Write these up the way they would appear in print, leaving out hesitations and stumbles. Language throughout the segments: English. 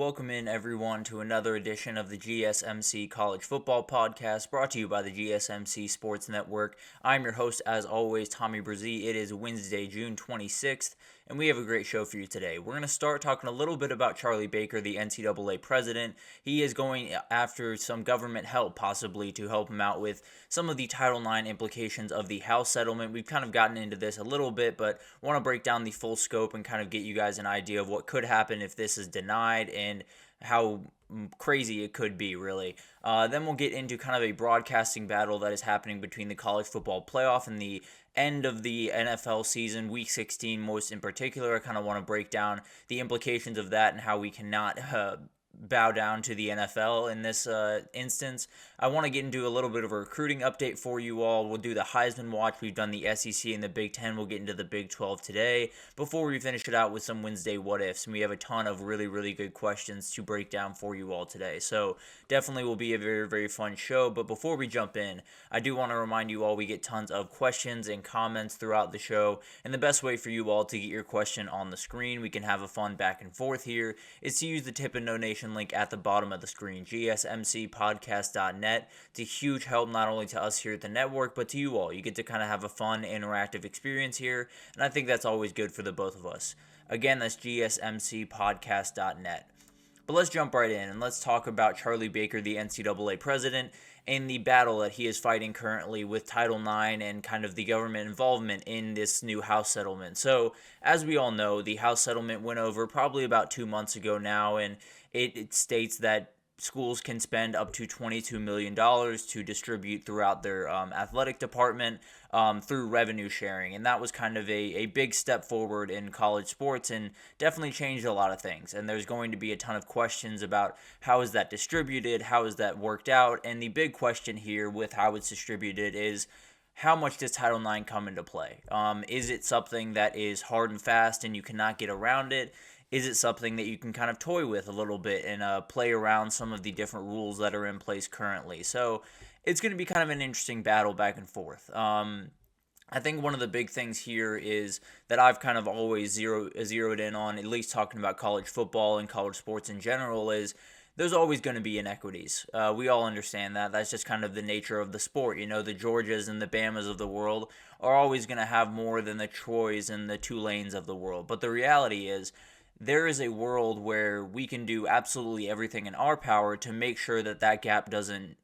welcome in everyone to another edition of the GSMC College Football Podcast, brought to you by the GSMC Sports Network. I'm your host, as always, Tommy Brzee. It is Wednesday, June 26th, and we have a great show for you today. We're going to start talking a little bit about Charlie Baker, the NCAA President. He is going after some government help, possibly, to help him out with some of the Title IX implications of the House settlement. We've kind of gotten into this a little bit, but want to break down the full scope and kind of get you guys an idea of what could happen if this is denied and how crazy it could be, really. Then we'll get into kind of a broadcasting battle that is happening between the college football playoff and the end of the NFL season, Week 16 most in particular. I kind of want to break down the implications of that and how we cannot bow down to the NFL in this instance. I want to get into a little bit of a recruiting update for you all. We'll do the Heisman Watch. We've done the SEC and the Big Ten. We'll get into the Big 12 today before we finish it out with some Wednesday what-ifs. And we have a ton of really, really good questions to break down for you all today. So definitely will be a very, very fun show. But before we jump in, I do want to remind you all we get tons of questions and comments throughout the show. And the best way for you all to get your question on the screen, we can have a fun back and forth here, is to use the tip and donation link at the bottom of the screen, gsmcpodcast.net. It's a huge help not only to us here at the network, but to you all. You get to kind of have a fun, interactive experience here, and I think that's always good for the both of us. Again, that's gsmcpodcast.net. But let's jump right in, and let's talk about Charlie Baker, the NCAA President, and the battle that he is fighting currently with Title IX and kind of the government involvement in this new House settlement. So, as we all know, the House settlement went over probably about 2 months ago now, and it states that schools can spend up to $22 million to distribute throughout their athletic department through revenue sharing. And that was kind of a big step forward in college sports and definitely changed a lot of things. And there's going to be a ton of questions about how is that distributed, how is that worked out. And the big question here with how it's distributed is, how much does Title IX come into play? Is it something that is hard and fast and you cannot get around it? Is it something that you can kind of toy with a little bit and play around some of the different rules that are in place currently? So it's going to be kind of an interesting battle back and forth. I think one of the big things here is that I've kind of always zeroed in on, at least talking about college football and college sports in general, is there's always going to be inequities. We all understand that. That's just kind of the nature of the sport. You know, the Georgias and the Bamas of the world are always going to have more than the Troys and the Tulanes of the world. But the reality is, there is a world where we can do absolutely everything in our power to make sure that that gap doesn't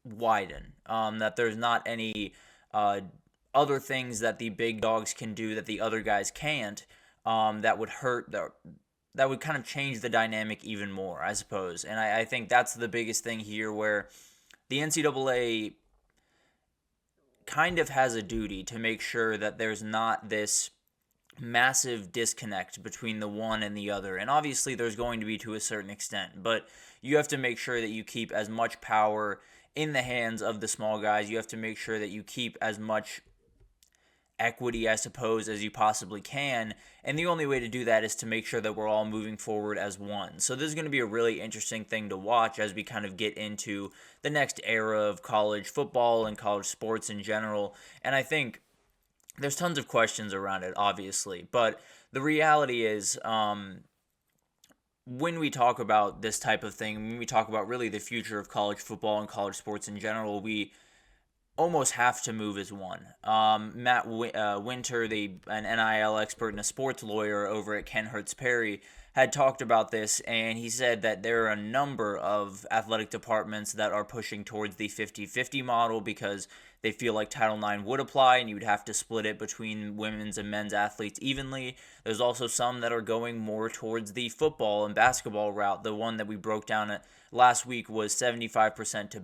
widen, that there's not any other things that the big dogs can do that the other guys can't, that would hurt, that would kind of change the dynamic even more, I suppose. And I think that's the biggest thing here, where the NCAA kind of has a duty to make sure that there's not this massive disconnect between the one and the other. And obviously there's going to be to a certain extent, but you have to make sure that you keep as much power in the hands of the small guys. You have to make sure that you keep as much equity, I suppose, as you possibly can. And the only way to do that is to make sure that we're all moving forward as one. So this is going to be a really interesting thing to watch as we kind of get into the next era of college football and college sports in general. And I think there's tons of questions around it, obviously, but the reality is, when we talk about this type of thing, when we talk about really the future of college football and college sports in general, we almost have to move as one. Matt Winter, an NIL expert and a sports lawyer over at Ken Hertz Perry, had talked about this, and he said that there are a number of athletic departments that are pushing towards the 50-50 model because they feel like Title IX would apply and you would have to split it between women's and men's athletes evenly. There's also some that are going more towards the football and basketball route. The one that we broke down last week was 75% to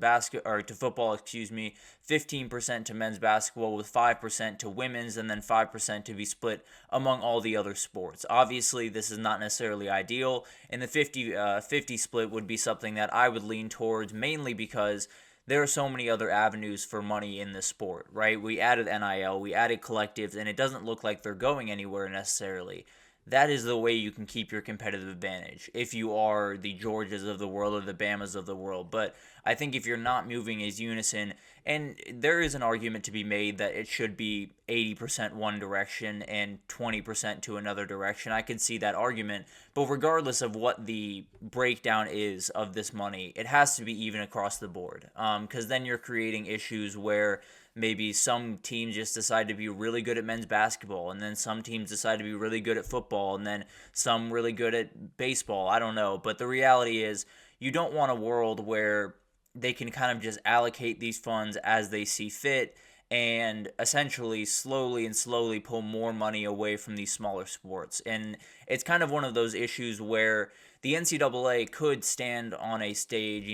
football, 15% to men's basketball, with 5% to women's, and then 5% to be split among all the other sports. Obviously, this is not necessarily ideal, and the 50-50 split would be something that I would lean towards, mainly because there are so many other avenues for money in this sport, right? We added NIL, we added collectives, and it doesn't look like they're going anywhere necessarily. That is the way you can keep your competitive advantage if you are the Georgias of the world or the Bamas of the world. But I think if you're not moving as unison, and there is an argument to be made that it should be 80% one direction and 20% to another direction. I could see that argument, but regardless of what the breakdown is of this money, it has to be even across the board, because then you're creating issues where maybe some teams just decide to be really good at men's basketball, and then some teams decide to be really good at football, and then some really good at baseball. I don't know. But the reality is, you don't want a world where they can kind of just allocate these funds as they see fit and essentially slowly pull more money away from these smaller sports. And it's kind of one of those issues where the NCAA could stand on a stage.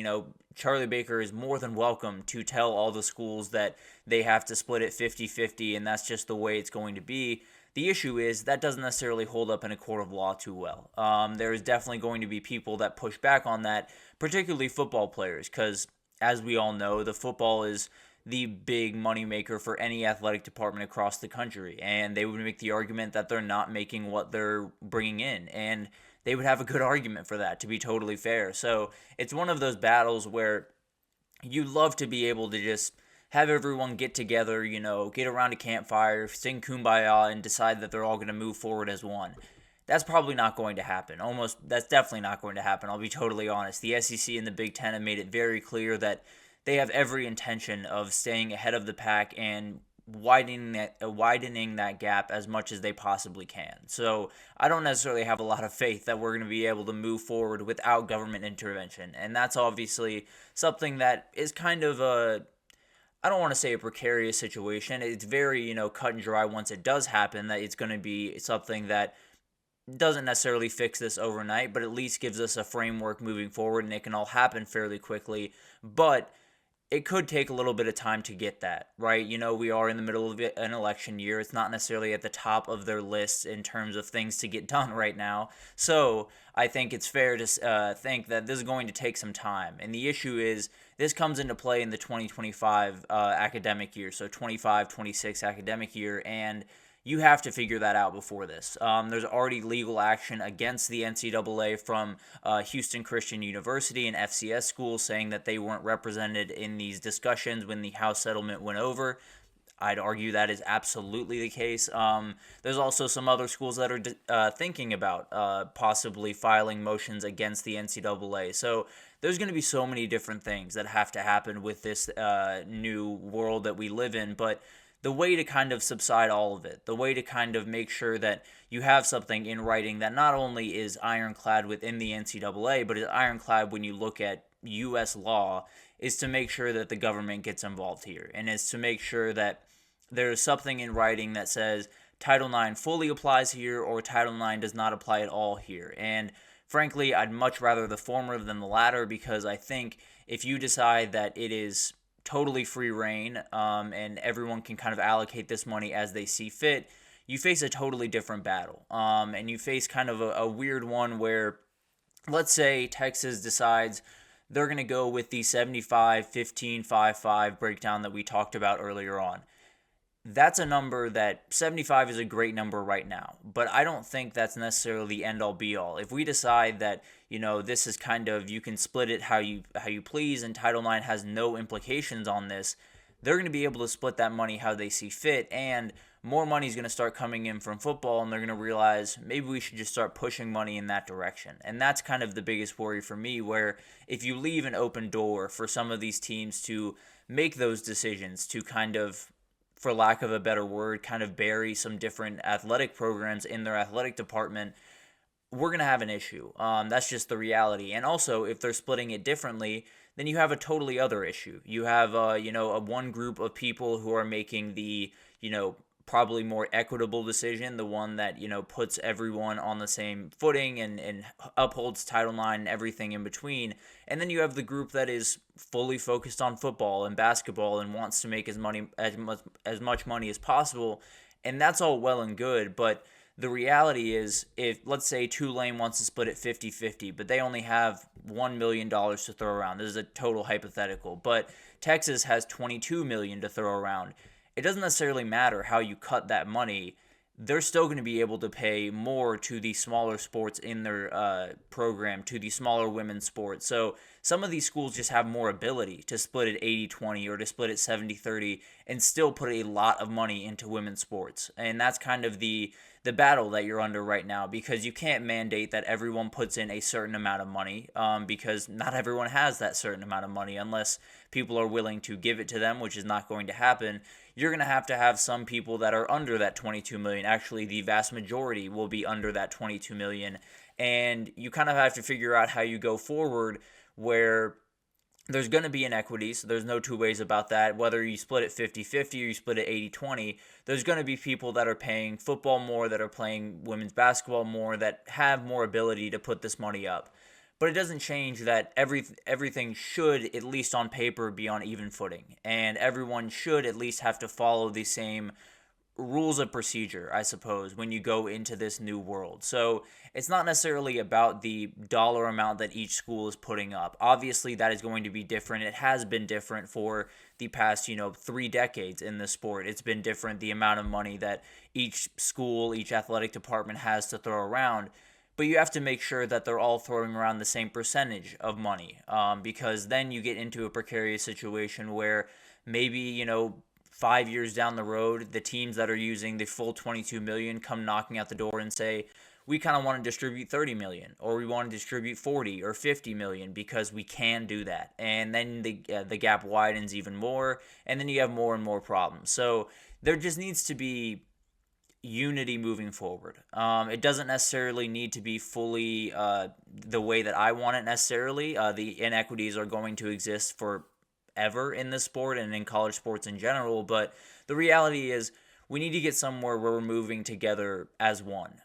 Charlie Baker is more than welcome to tell all the schools that they have to split it 50-50, and that's just the way it's going to be. The issue is that doesn't necessarily hold up in a court of law too well. There is definitely going to be people that push back on that, particularly football players, because as we all know, the football is the big moneymaker for any athletic department across the country, and they would make the argument that they're not making what they're bringing in, and they would have a good argument for that, to be totally fair. So it's one of those battles where you love to be able to just have everyone get together, get around a campfire, sing Kumbaya, and decide that they're all going to move forward as one. That's probably not going to happen. That's definitely not going to happen. I'll be totally honest. The SEC and the Big Ten have made it very clear that they have every intention of staying ahead of the pack and widening that gap as much as they possibly can. So I don't necessarily have a lot of faith that we're going to be able to move forward without government intervention. And that's obviously something that is kind of I don't want to say a precarious situation. It's very, cut and dry once it does happen, that it's going to be something that doesn't necessarily fix this overnight, but at least gives us a framework moving forward, and it can all happen fairly quickly. But it could take a little bit of time to get that, right? We are in the middle of an election year. It's not necessarily at the top of their lists in terms of things to get done right now. So I think it's fair to think that this is going to take some time. And the issue is, this comes into play in the 2025 academic year, so 25-26 academic year, and you have to figure that out before this. There's already legal action against the NCAA from Houston Christian University and FCS schools saying that they weren't represented in these discussions when the House settlement went over. I'd argue that is absolutely the case. There's also some other schools that are thinking about possibly filing motions against the NCAA. So there's going to be so many different things that have to happen with this new world that we live in. But the way to kind of subside all of it, the way to kind of make sure that you have something in writing that not only is ironclad within the NCAA, but is ironclad when you look at U.S. law, is to make sure that the government gets involved here, and is to make sure that there's something in writing that says Title IX fully applies here or Title IX does not apply at all here. And frankly, I'd much rather the former than the latter, because I think if you decide that it is totally free reign, and everyone can kind of allocate this money as they see fit, you face a totally different battle. And you face kind of a weird one where, let's say Texas decides they're going to go with the 75-15-5-5 breakdown that we talked about earlier on. That's a number that 75 is a great number right now, but I don't think that's necessarily the end-all be-all. If we decide that, this is kind of, you can split it how you please, and Title IX has no implications on this, they're going to be able to split that money how they see fit, and more money is going to start coming in from football, and they're going to realize maybe we should just start pushing money in that direction. And that's kind of the biggest worry for me, where if you leave an open door for some of these teams to make those decisions to kind of, for lack of a better word, kind of bury some different athletic programs in their athletic department, we're going to have an issue. That's just the reality. And also, if they're splitting it differently, then you have a totally other issue. You have, a one group of people who are making the, probably more equitable decision, the one that, puts everyone on the same footing and upholds Title IX and everything in between. And then you have the group that is fully focused on football and basketball and wants to make as much money as possible. And that's all well and good, but the reality is, if, let's say, Tulane wants to split it 50-50, but they only have $1 million to throw around. This is a total hypothetical, but Texas has $22 million to throw around. It doesn't necessarily matter how you cut that money. They're still going to be able to pay more to the smaller sports in their program, to the smaller women's sports. So some of these schools just have more ability to split it 80-20 or to split it 70-30 and still put a lot of money into women's sports. And that's kind of the battle that you're under right now, because you can't mandate that everyone puts in a certain amount of money, because not everyone has that certain amount of money unless people are willing to give it to them, which is not going to happen. You're going to have some people that are under that 22 million. Actually, the vast majority will be under that 22 million. And you kind of have to figure out how you go forward, where there's going to be inequities. There's no two ways about that. Whether you split it 50-50 or you split it 80-20, there's going to be people that are paying football more, that are playing women's basketball more, that have more ability to put this money up. But it doesn't change that everything should, at least on paper, be on even footing. And everyone should at least have to follow the same rules of procedure, I suppose, when you go into this new world. So it's not necessarily about the dollar amount that each school is putting up. Obviously, that is going to be different. It has been different for the past, 3 decades in the sport. It's been different, the amount of money that each school, each athletic department has to throw around. But you have to make sure that they're all throwing around the same percentage of money, because then you get into a precarious situation where maybe, 5 years down the road, the teams that are using the full 22 million come knocking at the door and say, we kind of want to distribute 30 million, or we want to distribute 40 or 50 million, because we can do that. And then the gap widens even more, and then you have more and more problems. So there just needs to be unity moving forward. It doesn't necessarily need to be fully the way that I want it necessarily. The inequities are going to exist forever in this sport and in college sports in general, but the reality is we need to get somewhere where we're moving together as one.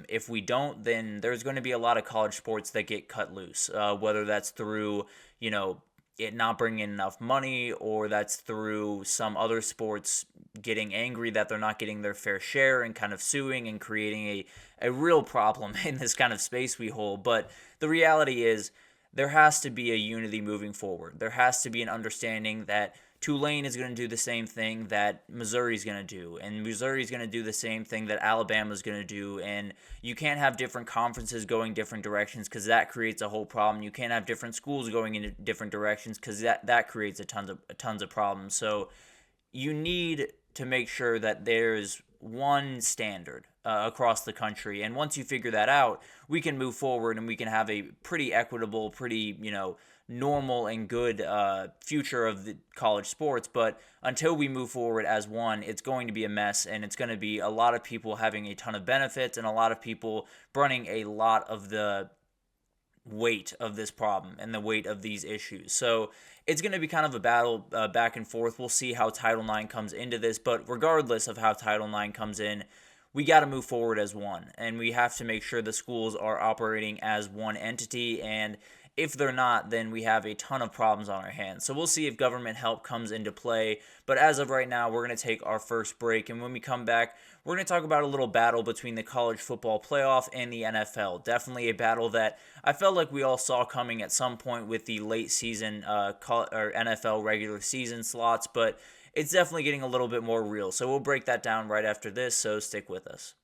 If we don't, then there's going to be a lot of college sports that get cut loose, whether that's through, it not bringing in enough money, or that's through some other sports getting angry that they're not getting their fair share and kind of suing and creating a real problem in this kind of space we hold. But the reality is there has to be a unity moving forward. There has to be an understanding that Tulane is going to do the same thing that Missouri is going to do, and Missouri is going to do the same thing that Alabama is going to do, and you can't have different conferences going different directions, because that creates a whole problem. You can't have different schools going in different directions, because that creates a tons of problems. So you need to make sure that there's one standard across the country, and once you figure that out, we can move forward and we can have a pretty equitable, pretty normal and good future of the college sports. But until we move forward as one, it's going to be a mess, and it's going to be a lot of people having a ton of benefits and a lot of people running a lot of the weight of this problem and the weight of these issues. So it's going to be kind of a battle back and forth. We'll see how Title IX comes into this, but regardless of how Title IX comes in, we got to move forward as one, and we have to make sure the schools are operating as one entity. And if they're not, then we have a ton of problems on our hands. So we'll see if government help comes into play. But as of right now, we're going to take our first break. And when we come back, we're going to talk about a little battle between the college football playoff and the NFL. Definitely a battle that I felt like we all saw coming at some point with the late season or NFL regular season slots. But it's definitely getting a little bit more real. So we'll break that down right after this. So stick with us.